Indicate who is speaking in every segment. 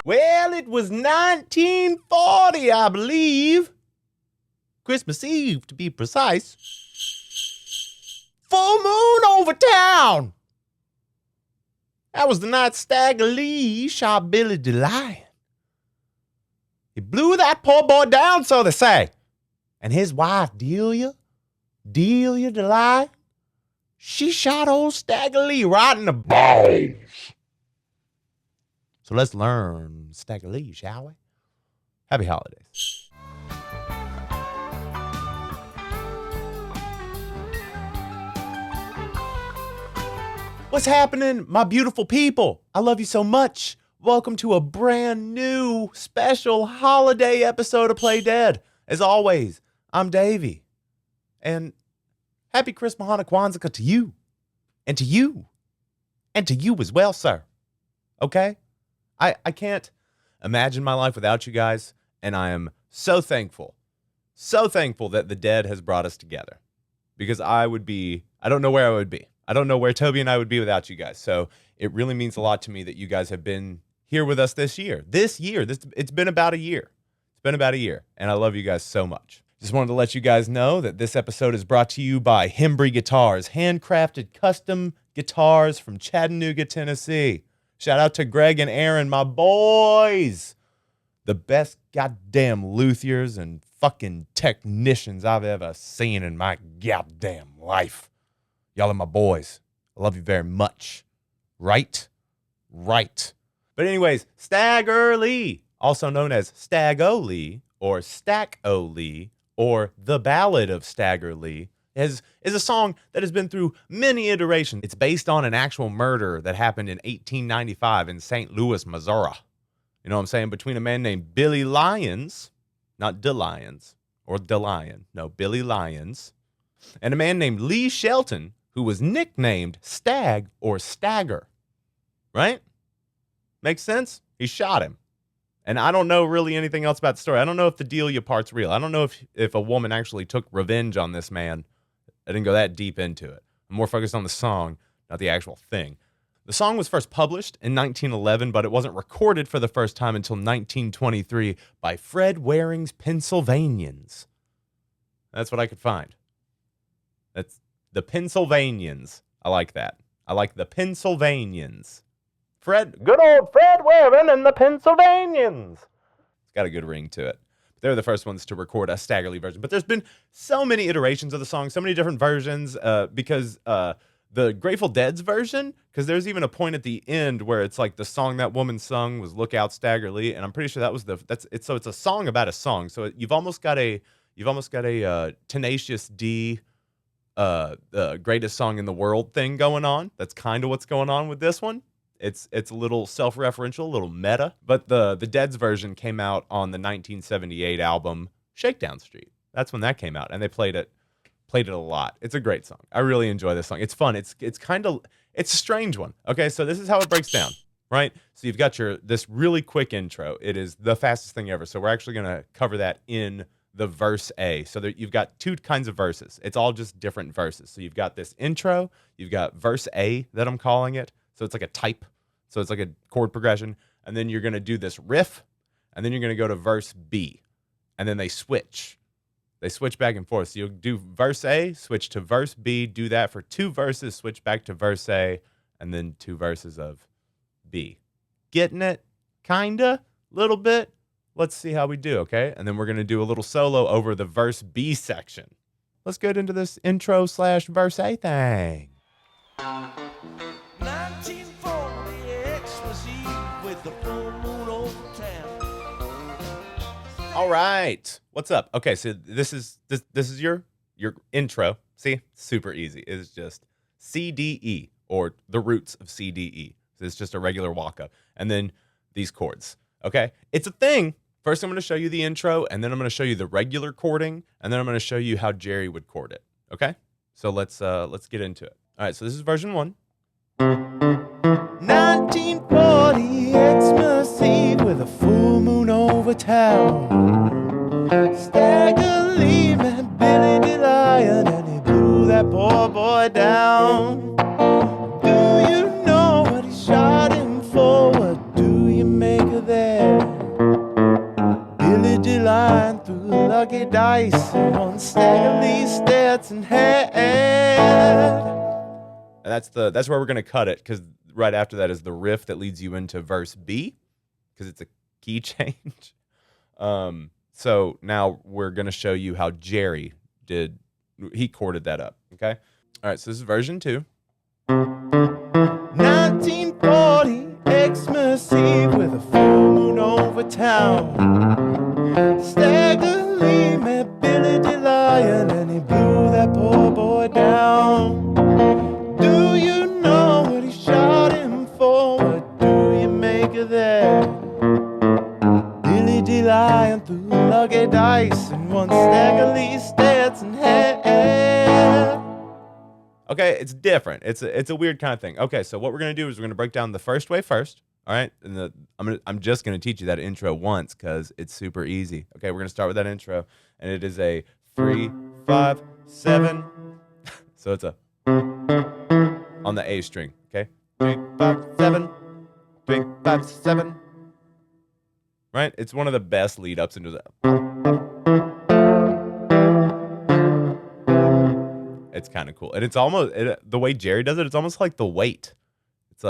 Speaker 1: Well, it was 1940, I believe. Christmas Eve, to be precise. Full moon over town. That was the night Stagger Lee shot Billy the Lion. He blew that poor boy down, so they say. And his wife, Delia the Lion, she shot old Stagger Lee right in the balls. So let's learn Stagger Lee, shall we? Happy holidays. What's happening, my beautiful people? I love you so much. Welcome to a brand new special holiday episode of Play Dead. As always, I'm Davey. And happy Christmas, Hanukkah, Kwanzaa to you. And to you. And to you as well, sir. Okay? I can't imagine my life without you guys, and I am so thankful that the dead has brought us together. Because I don't know where I would be. I don't know where Toby and I would be without you guys. So it really means a lot to me that you guys have been here with us this year. It's been about a year. It's been about a year, and I love you guys so much. Just wanted to let you guys know that this episode is brought to you by Hembry Guitars, handcrafted custom guitars from Chattanooga, Tennessee. Shout out to Greg and Aaron, my boys. The best goddamn luthiers and fucking technicians I've ever seen in my goddamn life. Y'all are my boys. I love you very much. Right? Right. But anyways, Stagger Lee, also known as Stag-O Lee or Stack-O Lee or The Ballad of Stagger Lee, is a song that has been through many iterations. It's based on an actual murder that happened in 1895 in St. Louis, Missouri. You know what I'm saying? Between a man named Billy Lyons, not DeLions or DeLion, no, Billy Lyons, and a man named Lee Shelton, who was nicknamed Stag or Stagger. Right? Makes sense? He shot him. And I don't know really anything else about the story. I don't know if the Delia part's real. I don't know if a woman actually took revenge on this man. I didn't go that deep into it. I'm more focused on the song, not the actual thing. The song was first published in 1911, but it wasn't recorded for the first time until 1923 by Fred Waring's Pennsylvanians. That's what I could find. That's the Pennsylvanians. I like that. I like the Pennsylvanians. Good old Fred Waring and the Pennsylvanians. It's got a good ring to it. They're the first ones to record a Stagger Lee version. But there's been so many iterations of the song, so many different versions, because the Grateful Dead's version, because there's even a point at the end where it's like the song that woman sung was "Look Out, Stagger Lee," and I'm pretty sure it's a song about a song. So you've almost got a Tenacious D, greatest song in the world thing going on. That's kind of what's going on with this one. It's a little self-referential, a little meta. But the Dead's version came out on the 1978 album Shakedown Street. That's when that came out, and they played it a lot. It's a great song. I really enjoy this song. It's fun. It's a strange one. Okay, so this is how it breaks down, right? So you've got this really quick intro. It is the fastest thing ever. So we're actually going to cover that in the verse A. So you've got two kinds of verses. It's all just different verses. So you've got this intro. You've got verse A that I'm calling it. So it's like a type. So it's like a chord progression. And then you're going to do this riff. And then you're going to go to verse B. And then they switch. They switch back and forth. So you'll do verse A, switch to verse B, do that for two verses, switch back to verse A, and then two verses of B. Getting it? Kinda? Little bit? Let's see how we do, okay? And then we're going to do a little solo over the verse B section. Let's get into this intro/verse A thing.
Speaker 2: 1940 Xmas Eve with the full moon over town.
Speaker 1: All right. What's up? Okay, so this is your intro. See? Super easy. It's just CDE, or the roots of CDE. So it's just a regular walk-up. And then these chords. Okay? It's a thing. First, I'm going to show you the intro, and then I'm going to show you the regular chording, and then I'm going to show you how Jerry would chord it. Okay? So let's get into it. All right, so this is version 1. 1940 Xmas Eve with a full moon over town. Stagger Lee met Billy the Lion and he blew that poor boy down. Do you know what he shot him for? What do you make of that? lucky dice, and one stagger lee Stetson hat. And that's where we're gonna cut it, because right after that is the riff that leads you into verse B, because it's a key change. So now we're gonna show you how Jerry did. He chorded that up. Okay. All right. So this is version 2. 1940 Xmas Eve with a full moon over town. Stagger Lee met Billy DeLion and he blew that poor boy down. Do you know what he shot him for? What do you make of that? Billy DeLion threw lucky dice and one Stagger Lee Stetson hat. Okay, it's different. It's a weird kind of thing. Okay, so what we're gonna do is we're gonna break down the first way first. All right, and I'm just gonna teach you that intro once because it's super easy. Okay, we're gonna start with that intro, and it is a 3, 5, 7. So it's a on the A string. Okay, 3, 5, 7, 3, 5, 7. Right, it's one of the best lead ups into that. It's kind of cool. And it's almost, the way Jerry does it, it's almost like The Weight. It's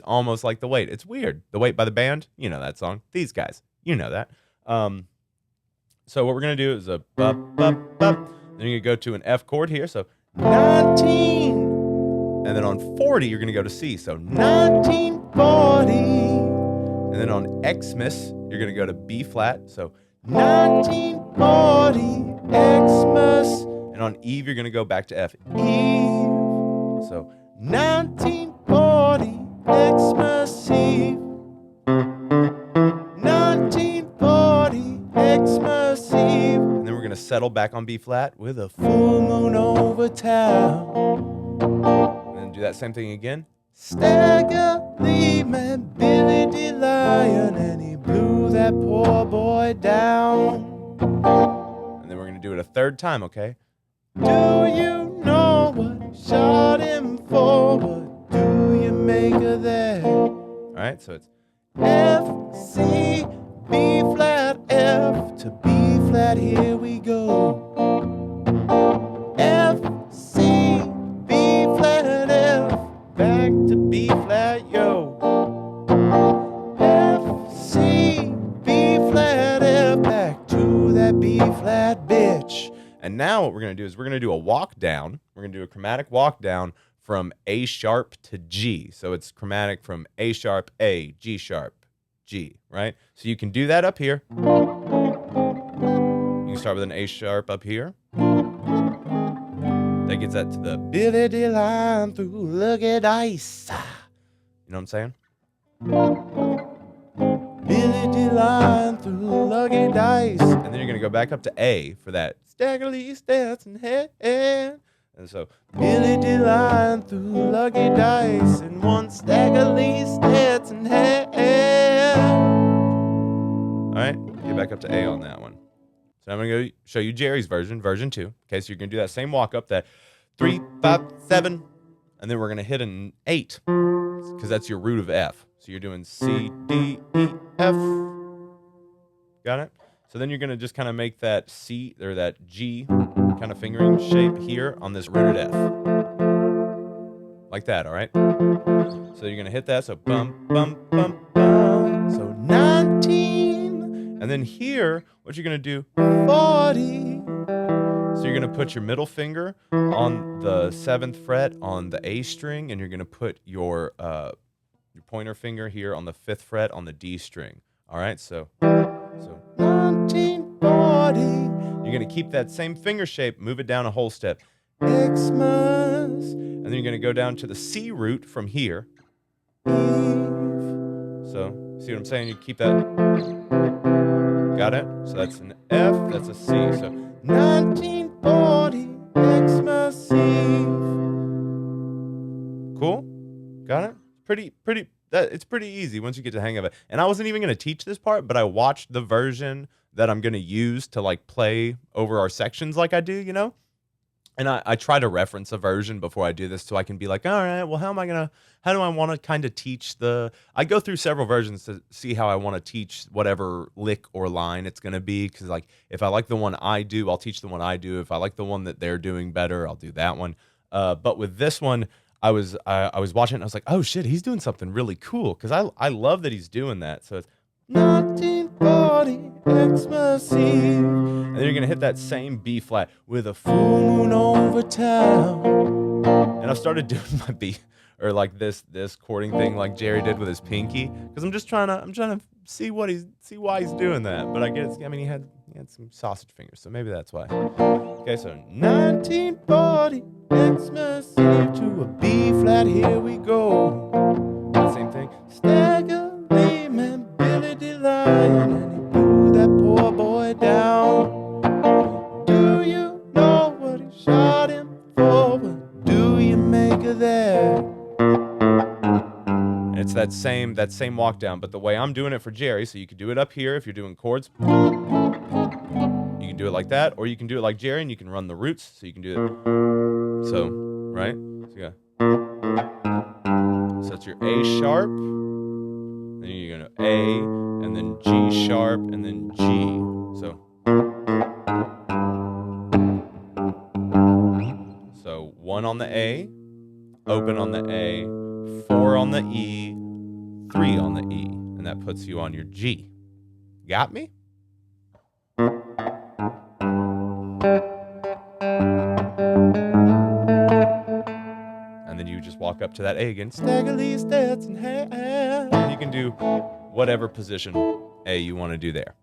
Speaker 1: almost like The Weight. It's weird. The Weight by the band, you know that song. These guys, you know that. So what we're going to do is a bup, bup, bup. Then you go to an F chord here. So 19. And then on 40, you're going to go to C. So 1940. And then on Xmas, you're going to go to B flat. So 1940 Xmas. And on Eve, you're going to go back to F. Eve. So 1940 Xmas Eve. 1940 Xmas Eve. And then we're going to settle back on B flat with a full moon over town. And then do that same thing again. Stagger Lee met Billy DeLion and he blew that poor boy down. And then we're going to do it a third time, okay? Do you know what shot him for? What do you make of that? All right, so it's F, C, B flat, F to B flat, here we go. F, C, B flat, F, back to B flat, yo. F, C, B flat, F, back to that B flat, bitch. And now what we're going to do is we're going to do a walk down. We're going to do a chromatic walk down from A sharp to G. So it's chromatic from A sharp, A, G sharp, G, right? So you can do that up here. You can start with an A sharp up here. That gets that to the Billy DeLion through lucky dice. You know what I'm saying? Billy DeLion through lucky dice. And then you're going to go back up to A for that Stagger Lee Stetson hat. And so Billy DeLion through lucky dice and one Stagger Lee Stetson hat. All right, get back up to A on that one. So I'm going to go show you Jerry's version, version 2. Okay, so you're going to do that same walk up, that 3, 5, 7, and then we're going to hit an 8 because that's your root of F. So you're doing C, D, E, F. Got it? So then you're going to just kind of make that C or that G kind of fingering shape here on this rooted F. Like that, all right? So you're going to hit that. So bum, bum, bum, bum. So 19. And then here, what you're going to do, 40. So you're going to put your middle finger on the 7th fret on the A string, and you're going to put your pointer finger here on the 5th fret on the D string. All right, so 1940. You're going to keep that same finger shape, move it down a whole step. Xmas. And then you're going to go down to the C root from here. So, see what I'm saying? You keep that. Got it? So that's an F, that's a C. So 1940 Xmas Eve. Cool? Got it? It's pretty easy once you get the hang of it. And I wasn't even going to teach this part, but I watched the version that I'm going to use to like play over our sections like I do, you know? And I try to reference a version before I do this so I can be like, all right, well, how do I want to kind of teach I go through several versions to see how I want to teach whatever lick or line it's going to be. Because like, if I like the one I do, I'll teach the one I do. If I like the one that they're doing better, I'll do that one. But with this one, I was watching it and I was like, oh shit, he's doing something really cool. Because I love that he's doing that. So it's 1940 Xmas Eve. And then you're going to hit that same B flat with a full moon over town. And I've started doing my B, or like this chording thing like Jerry did with his pinky. Because I'm trying to see why he's doing that. But I mean, he had some sausage fingers, so maybe that's why. Okay, so 1940 Xmas Eve to a B flat, here we go. Same thing. Stagger, man, Billy DeLion, and he blew that poor boy down. Do you know what he shot him for? What do you make of that? And it's that same walk down, but the way I'm doing it for Jerry, so you could do it up here if you're doing chords. You can do it like that, or you can do it like Jerry, and you can run the roots, so you can do it. So, right? So yeah. So it's your A sharp, then you're gonna A, and then G sharp, and then G. So 1 on the A, open on the A, 4 on the E, 3 on the E, and that puts you on your G. Got me? And then you just walk up to that A again. Staggerly stats in hand. And you can do whatever position A you want to do there.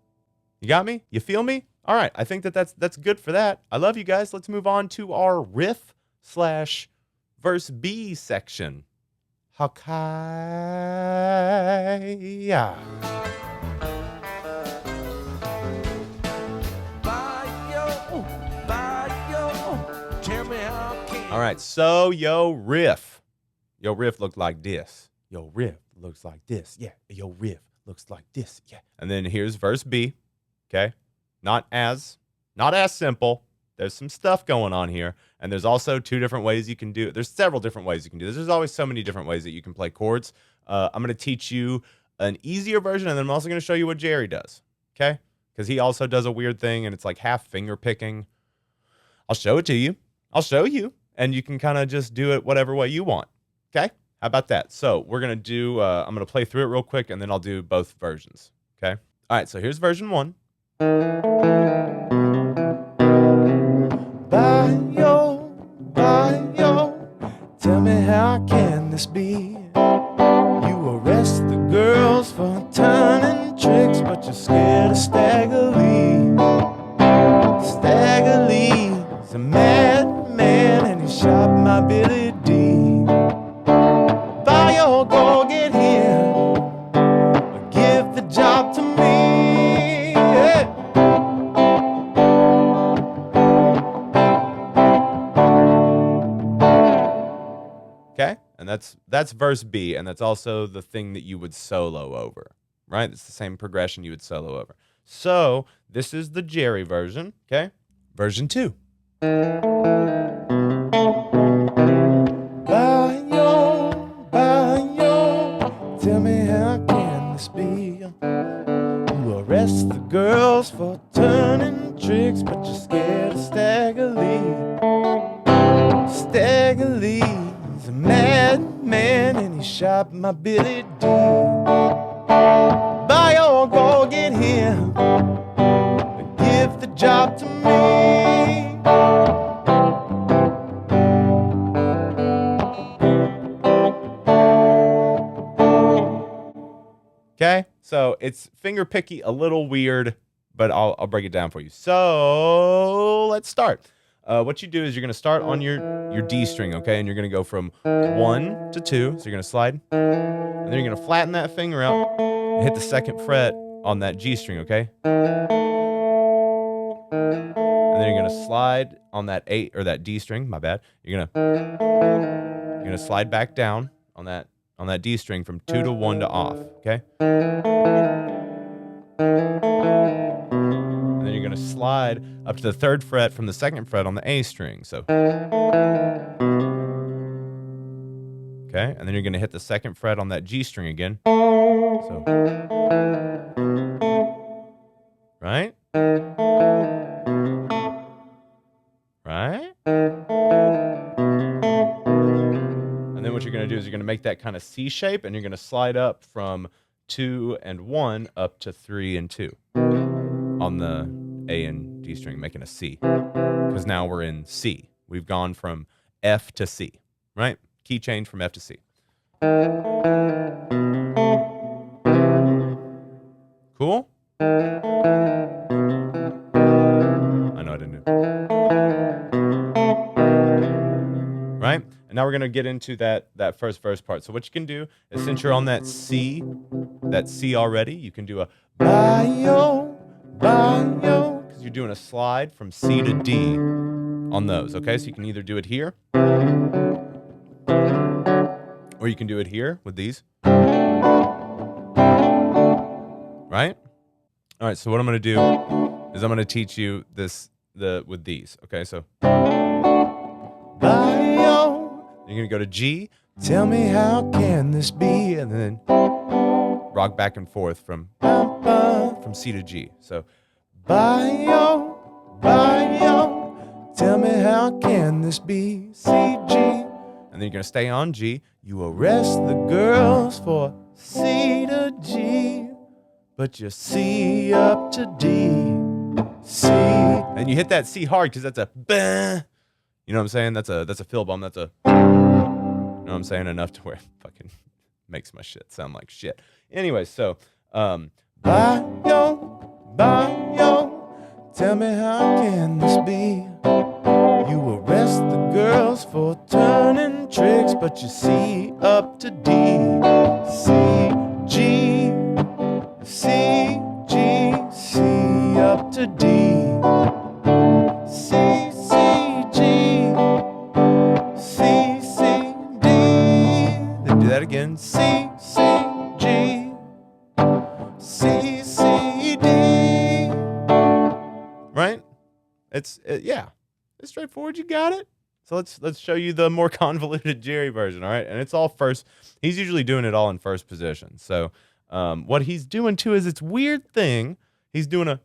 Speaker 1: You got me? You feel me? All right. I think that's good for that. I love you guys. Let's move on to our riff/verse B section. Hakaya. All right, so yo riff looked like this. Yo riff looks like this. Yeah. Yo riff looks like this. Yeah. And then here's verse B. Okay. Not as simple. There's some stuff going on here. And there's also 2 different ways you can do it. There's several different ways you can do this. There's always so many different ways that you can play chords. I'm going to teach you an easier version, and then I'm also going to show you what Jerry does. Okay? Because he also does a weird thing, and it's like half finger picking. I'll show it to you. And you can kind of just do it whatever way you want. Okay? How about that? So we're going to do, I'm going to play through it real quick, and then I'll do both versions. Okay? All right, so here's version 1. Bye-yo, tell me how can this be? You arrest the girls for turning tricks, but you're scared of Stagger Lee. Stagger Lee's a madman, and he shot my Billy D. Bye-yo, go get him, or give the job to me. Hey. Okay, and that's verse B, and that's also the thing that you would solo over, right? It's the same progression you would solo over. So this is the Jerry version, okay? Version 2. Bye-yo, tell me how can this be? You arrest the girls for turning tricks, but you're scared of Stagger Lee. Stagger Lee's a madman, and he shot my Billy D. Bye-yo, go get him, give the job to me. Okay, so it's finger picky, a little weird, but I'll break it down for you. So let's start. What you do is you're going to start on your D string, okay? And you're going to go from 1 to 2. So you're going to slide, and then you're going to flatten that finger out and hit the 2nd fret on that G string, okay? And then you're going to slide on that 8 or that D string, my bad. You're going to slide back down on that D string from 2 to 1 to off, okay? And then you're going to slide up to the 3rd fret from the 2nd fret on the A string. So, okay, and then you're going to hit the 2nd fret on that G string again. So, right? Right? And then what you're going to do is you're going to make that kind of C shape, and you're going to slide up from 2 and 1 up to 3 and 2 on the A and D string, making a C. Because now we're in C. We've gone from F to C, right? Key change from F to C. Cool? I know I didn't do it. Right? And now we're going to get into that first verse part. So what you can do is, since you're on that C already, you can do a bio, because you're doing a slide from C to D on those, okay? So you can either do it here, or you can do it here with these. Right? All right, so what I'm going to do is I'm going to teach you with these, okay? So you're going to go to G, tell me how can this be, and then rock back and forth from C to G. So bio, tell me how can this be, C, G. And then you're going to stay on G. You arrest the girls for C to G, but you C up to D, C. And you hit that C hard because that's a bah. You know what I'm saying? That's a fill bomb. That's a, you know what I'm saying? Enough to where it fucking makes my shit sound like shit. Anyway, so, bio, tell me how can this be? You arrest the girls for turning tricks, but you C up to D, C, G, C, G, C up to D, C, C, G, C, C, D. Then do that again, C, C, G, C, C, D. Right? Yeah. It's straightforward. You got it. So let's show you the more convoluted Jerry version, all right? And it's all first. He's usually doing it all in first position. So what he's doing too is it's weird thing. He's doing a.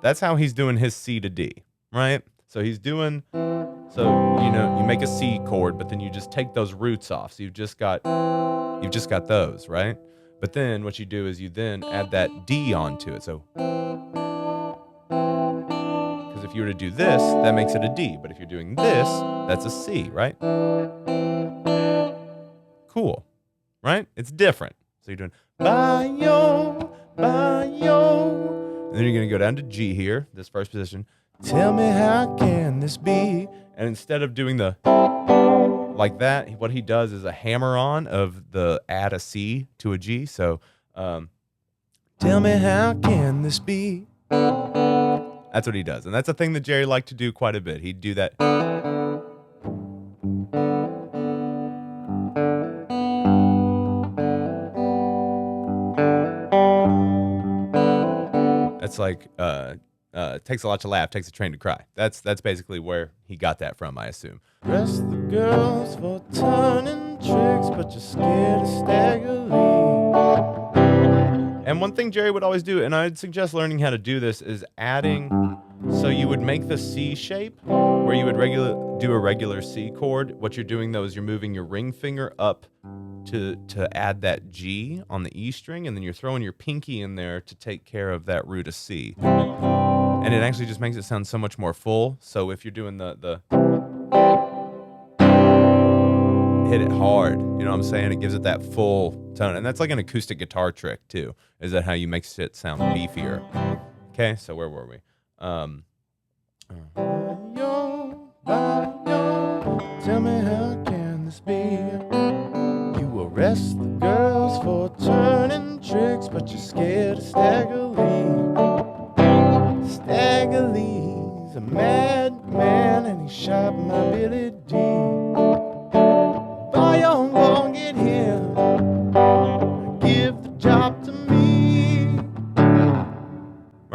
Speaker 1: That's how he's doing his C to D, right? So he's doing. So you make a C chord, but then you just take those roots off. So you've just got those, right? But then what you do is you then add that D onto it. So. If you were to do this, that makes it a D. But if you're doing this, that's a C, right? Cool, right? It's different. So you're doing bio. And then you're going to go down to G here, this first position. Tell me how can this be? And instead of doing the like that, what he does is a hammer-on of the add a C to a G. So tell me how can this be? That's what he does. And that's a thing that Jerry liked to do quite a bit. He'd do that. That's like, takes a lot to laugh, takes a train to cry. That's basically where he got that from, I assume. Rest the girls for turning tricks, but you're scared of Stagger. And one thing Jerry would always do, and I'd suggest learning how to do this, is adding. So you would make the C shape where you would do a regular C chord. What you're doing though is you're moving your ring finger up to add that G on the E string, and then you're throwing your pinky in there to take care of that root of C. And it actually just makes it sound so much more full. So if you're doing the hit it hard, you know what I'm saying? It gives it that full tone. And that's like an acoustic guitar trick too. Is that how you make it sound beefier? Okay, so where were we? Tell me how can this be? You arrest the girls for turning tricks, but you're scared of Stagger Lee. Stagger Lee's a madman and he shot my Billy D. Boy, I'm gonna get him. Give the job to me.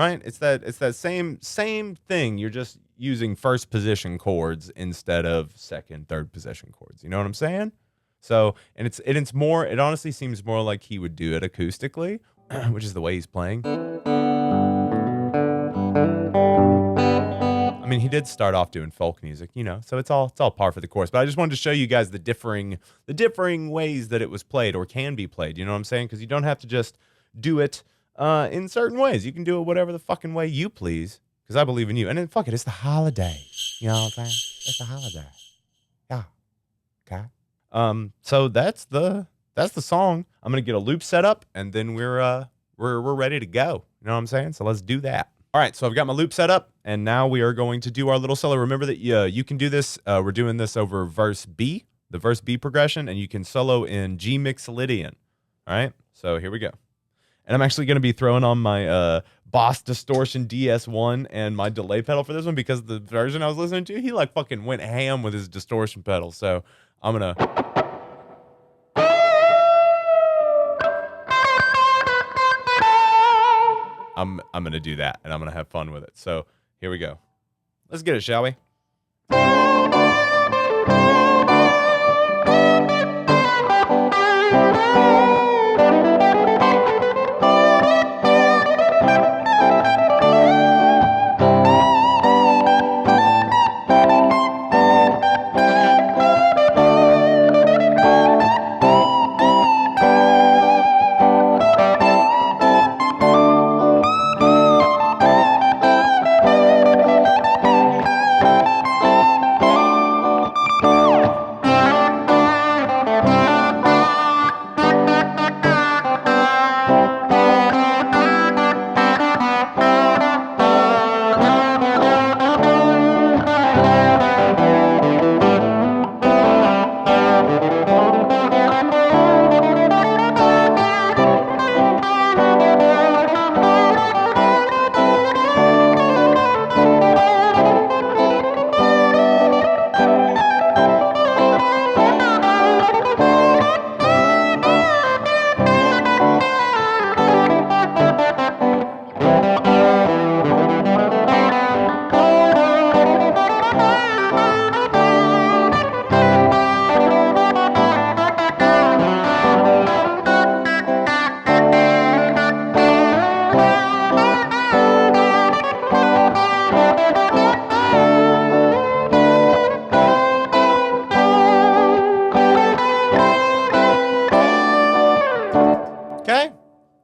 Speaker 1: right? It's that same thing. You're just using first position chords instead of second, third position chords. You know what I'm saying? So, and it's more. It honestly seems more like he would do it acoustically, which is the way he's playing. I mean, he did start off doing folk music, you know, so it's all par for the course. But I just wanted to show you guys the differing ways that it was played or can be played. You know what I'm saying? Because you don't have to just do it in certain ways. You can do it whatever the fucking way you please. Because I believe in you. And then fuck it, it's the holiday. You know what I'm saying? It's the holiday. Yeah. Okay. So that's the song. I'm gonna get a loop set up, and then we're ready to go. You know what I'm saying? So let's do that. All right, so I've got my loop set up, and now we are going to do our little solo. Remember that you can do this. We're doing this over verse B, the verse B progression, and you can solo in G Mixolydian. All right, so here we go. And I'm actually going to be throwing on my Boss Distortion DS1 and my delay pedal for this one because the version I was listening to, he like fucking went ham with his distortion pedal. So I'm going to... I'm going to do that, and I'm going to have fun with it. So here we go. Let's get it, shall we?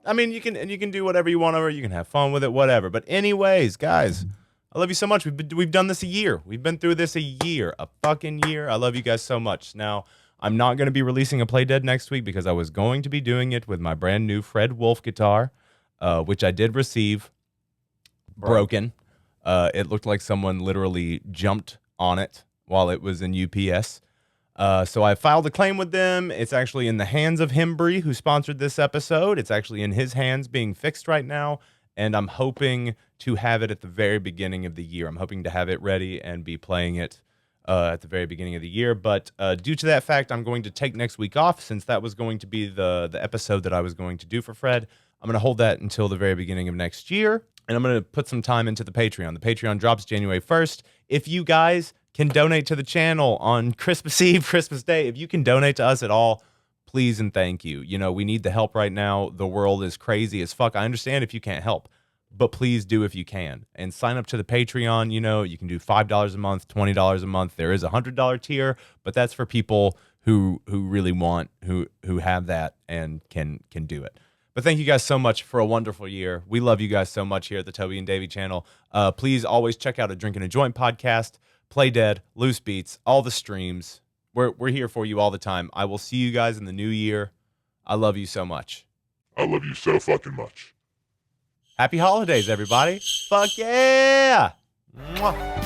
Speaker 1: I mean, you can do whatever you want, or you can have fun with it, whatever. But anyways, guys, I love you so much. We've done this a year. We've been through this a fucking year. I love you guys so much. Now, I'm not going to be releasing a Play Dead next week because I was going to be doing it with my brand new Fred Wolf guitar, which I did receive broken. It looked like someone literally jumped on it while it was in UPS. So I filed a claim with them. It's actually in the hands of Hembry, who sponsored this episode. It's actually in his hands being fixed right now, and I'm hoping to have it at the very beginning of the year. I'm hoping to have it ready and be playing it at the very beginning of the year. But due to that fact, I'm going to take next week off since that was going to be the episode that I was going to do for Fred. I'm going to hold that until the very beginning of next year, and I'm going to put some time into the Patreon. The Patreon drops January 1st. If you guys can donate to the channel on Christmas Eve, Christmas Day, if you can donate to us at all, please and thank you. You know, we need the help right now. The world is crazy as fuck. I understand if you can't help, but please do if you can. And sign up to the Patreon. You know, you can do $5 a month, $20 a month. There is a $100 tier, but that's for people who really want, who have that and can do it. But thank you guys so much for a wonderful year. We love you guys so much here at the Toby and Davey channel. Please always check out a Drinking a Joint podcast, Play Dead, Loose Beats, all the streams. We're here for you all the time. I will see you guys in the new year. I love you so much.
Speaker 3: I love you so fucking much.
Speaker 1: Happy holidays, everybody. Fuck yeah. Mwah.